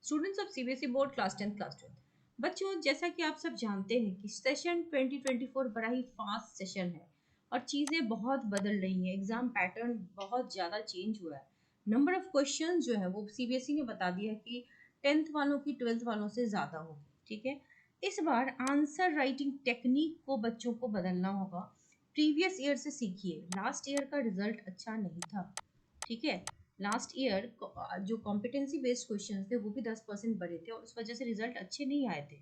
Students of CBSE board class 10 class 12। बच्चों, जैसा कि आप सब जानते हैं कि सेशन 2024 बड़ा ही फास्ट सेशन है और चीज़ें बहुत बदल रही हैं। एग्जाम पैटर्न बहुत ज़्यादा चेंज हुआ है। नंबर ऑफ क्वेश्चन जो है वो सीबीएसई ने बता दिया कि 10th वालों की 12th वालों से ज़्यादा होगी। ठीक है, इस बार आंसर राइटिंग टेक्निक को बच्चों को बदलना होगा। प्रीवियस ईयर से सीखिए, लास्ट ईयर का रिजल्ट अच्छा नहीं था। ठीक है, लास्ट ईयर जो कॉम्पिटेंसी बेस्ड क्वेश्चन थे वो भी 10% बढ़े थे और उस वजह से रिजल्ट अच्छे नहीं आए थे।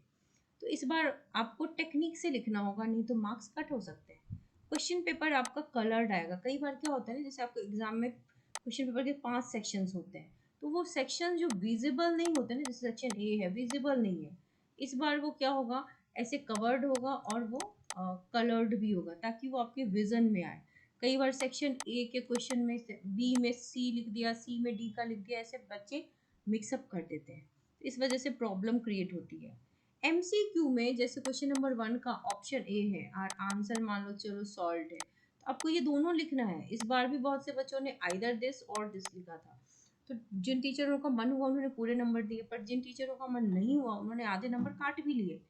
तो इस बार आपको टेक्निक से लिखना होगा, नहीं तो मार्क्स कट हो सकते हैं। क्वेश्चन पेपर आपका कलर्ड आएगा। कई बार क्या होता है ना, जैसे आपको एग्जाम में क्वेश्चन पेपर के 5 सेक्शंस होते हैं, तो वो सेक्शन जो विजिबल नहीं होते ना, जैसे सेक्शन ए है विजिबल नहीं है, इस बार वो क्या होगा, ऐसे कवर्ड होगा और वो कलर्ड भी होगा ताकि वो आपके विजन में आए। कई बार सेक्शन ए के क्वेश्चन में बी में सी लिख दिया, सी में डी का लिख दिया, ऐसे बच्चे मिक्सअप कर देते हैं। इस वजह से प्रॉब्लम क्रिएट होती है। एमसीक्यू में जैसे क्वेश्चन नंबर 1 का ऑप्शन ए है और आंसर मान लो चलो सॉल्ट है, तो आपको ये दोनों लिखना है। इस बार भी बहुत से बच्चों ने आइदर दिस और दिस लिखा था, तो जिन टीचरों का मन हुआ उन्होंने पूरे नंबर दिए, पर जिन टीचरों का मन नहीं हुआ उन्होंने आधे नंबर काट भी लिए।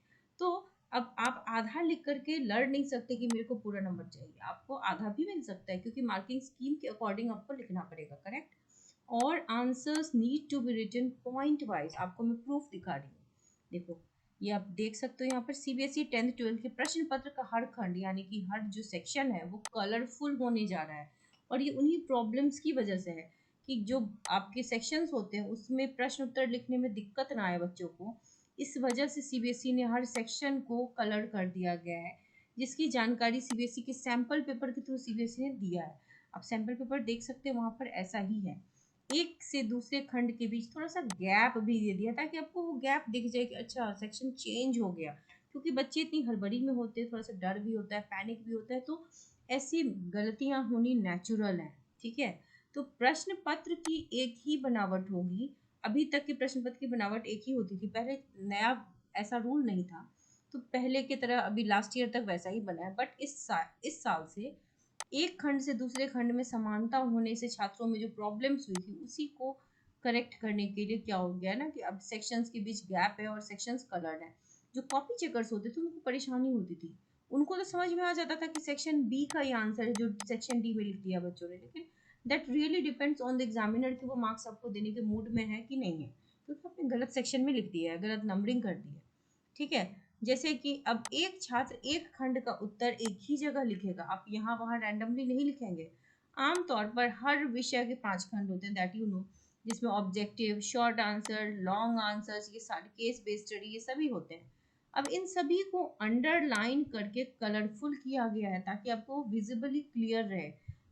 तो अब आप आधा लिख करके लड़ नहीं सकते कि मेरे को पूरा नंबर चाहिए, आपको आधा भी मिल सकता है क्योंकि मार्किंग स्कीम के अकॉर्डिंग आपको लिखना पड़ेगा। करेक्ट। और answers need to be written point wise. आपको मैं प्रूफ दिखा रही हूँ, देखो ये आप देख सकते हो यहाँ पर सीबीएसई 10th 12th के प्रश्न पत्र का हर खंड यानी कि हर जो सेक्शन है वो कलरफुल होने जा रहा है। और ये उन्हीं प्रॉब्लम्स की वजह से है कि जो आपके सेक्शंस होते हैं उसमें प्रश्न उत्तर लिखने में दिक्कत ना आए बच्चों को। इस वजह से सीबीएसई ने हर सेक्शन को कलर कर दिया गया है, जिसकी जानकारी सीबीएसई के सैंपल पेपर के थ्रू सीबीएसई ने दिया है। आप सैंपल पेपर देख सकते हैं, वहाँ पर ऐसा ही है। एक से दूसरे खंड के बीच थोड़ा सा गैप भी दे दिया ताकि आपको वो गैप दिख जाए कि अच्छा सेक्शन चेंज हो गया, क्योंकि बच्चे इतनी हड़बड़ी में होते हैं, थोड़ा सा डर भी होता है, पैनिक भी होता है, तो ऐसी गलतियां होनी नेचुरल है। ठीक है, तो प्रश्न पत्र की एक ही बनावट होगी। अभी तक के प्रश्न पत्र की बनावट एक ही होती थी, पहले नया ऐसा रूल नहीं था, तो पहले की तरह अभी लास्ट ईयर तक वैसा ही बना है। बट इस साल से एक खंड से दूसरे खंड में समानता होने से छात्रों में जो प्रॉब्लम्स हुई थी उसी को करेक्ट करने के लिए क्या हो गया ना कि अब सेक्शंस के बीच गैप है और सेक्शंस कलर्ड है। जो कॉपी चेकर्स होते थे उनको परेशानी होती थी, उनको तो समझ में आ जाता था कि सेक्शन बी का ही आंसर है जो सेक्शन डी में लिख दिया बच्चों ने, लेकिन that really depends on the examiner कि वो मार्क्स आपको देने के मूड में है कि नहीं है, क्योंकि आपने गलत सेक्शन में लिख दिया है, गलत नंबरिंग कर दी है। ठीक है, जैसे कि अब एक छात्र एक खंड का उत्तर एक ही जगह लिखेगा, आप यहाँ वहाँ रैंडमली नहीं लिखेंगे। आमतौर पर हर विषय के 5 खंड होते हैं, दैट यू नो, जिसमें objective, short answer, long answers, ये सारे केस बेस्ड स्टडी ये सभी होते हैं। अब इन सभी को अंडरलाइन करके कलरफुल किया गया है ताकि आपको विजिबली क्लियर रहे।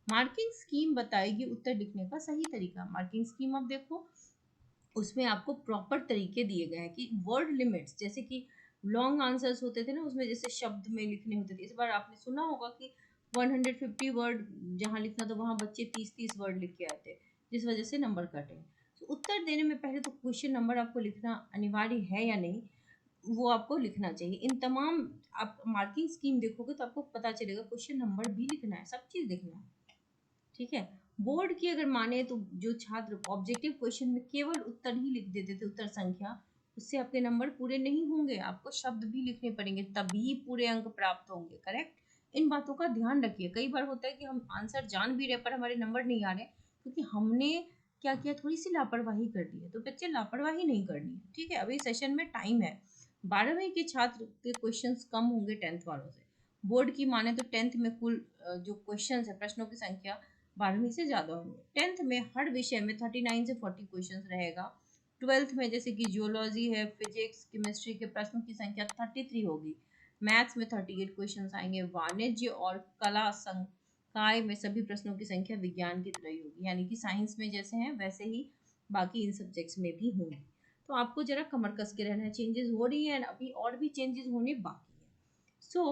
मार्किंग स्कीम बताएगी उत्तर लिखने का सही तरीका। मार्किंग स्कीम अब देखो, उसमें आपको प्रॉपर तरीके दिए गए हैं कि वर्ड लिमिट्स, जैसे कि लॉन्ग आंसर्स होते थे ना उसमें जैसे शब्द में लिखने होते थे, इस बार आपने सुना होगा कि 150 वर्ड जहाँ लिखना था वहाँ बच्चे 30-30 वर्ड लिख के आते, जिस वजह से नंबर कटे। तो उत्तर देने में पहले तो क्वेश्चन नंबर आपको लिखना अनिवार्य है या नहीं, वो आपको लिखना चाहिए। इन तमाम आप मार्किंग स्कीम देखोगे तो आपको पता चलेगा क्वेश्चन नंबर भी लिखना है, सब चीज़ लिखना है। ठीक है, बोर्ड की अगर माने तो जो छात्र ऑब्जेक्टिव क्वेश्चन में केवल उत्तर ही लिख देते थे, उत्तर संख्या, उससे आपके नंबर पूरे नहीं होंगे, आपको शब्द भी लिखने पड़ेंगे तभी पूरे अंक प्राप्त होंगे। करेक्ट। इन बातों का ध्यान रखिए। कई बार होता है कि हम आंसर जान भी रहे पर हमारे नंबर नहीं आ रहे क्योंकि हमने क्या किया, थोड़ी सी लापरवाही कर दी है। तो बच्चे लापरवाही नहीं करनी है। ठीक है, अभी सेशन में टाइम है। 12वीं के छात्र के क्वेश्चंस कम होंगे 10th वालों से। बोर्ड की माने तो 10th में कुल जो क्वेश्चंस है, प्रश्नों की संख्या 12वीं से ज़्यादा होंगे। 10th में हर विषय में 39 से 40 क्वेश्चन रहेगा। 12th में जैसे कि जियोलॉजी है, फिजिक्स, केमिस्ट्री के प्रश्नों की संख्या 33 होगी। मैथ्स में 38 क्वेश्चन आएंगे। वाणिज्य और कला संकाय में सभी प्रश्नों की संख्या विज्ञान की तरह ही होगी, यानी कि साइंस में जैसे हैं वैसे ही बाकी इन सब्जेक्ट्स में भी होंगे। तो आपको जरा कमर कस के रहना है। चेंजेस हो रही हैं अभी और भी चेंजेस होने बाकी है। सो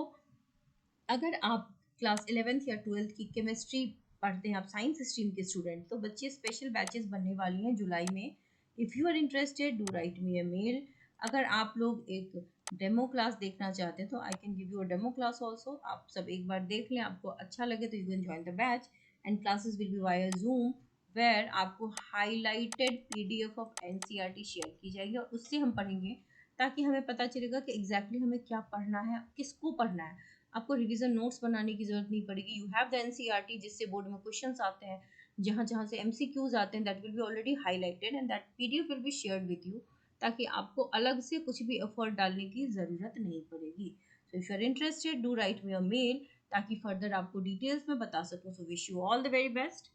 अगर आप क्लास 11th या 12th की केमिस्ट्री पढ़ते हैं, आप साइंस स्ट्रीम के स्टूडेंट, तो बच्चे स्पेशल बैचेस बनने वाली हैं जुलाई में। If you are interested do write me a mail. अगर आप लोग एक डेमो क्लास देखना चाहते हैं तो I can give you a demo class also. आप सब एक बार देख लें, आपको अच्छा लगे तो you can join the batch and classes will be via Zoom where आपको highlighted PDF of NCERT share की जाएगी और उससे हम पढ़ेंगे, ताकि हमें पता चलेगा कि एग्जैक्टली हमें क्या पढ़ना है, किसको पढ़ना है। आपको रिवीजन नोट्स बनाने की जरूरत नहीं पड़ेगी। यू हैव द एनसीईआरटी, जिससे बोर्ड में क्वेश्चंस आते हैं, जहाँ जहाँ से एमसीक्यूज आते हैं, that will be already highlighted and that PDF will be shared with you, ताकि आपको अलग से कुछ भी एफर्ट डालने की ज़रूरत नहीं पड़ेगी। So if you are interested, do write me a mail, ताकि फर्दर आपको डिटेल्स में बता सकूँ। So wish you all the very best.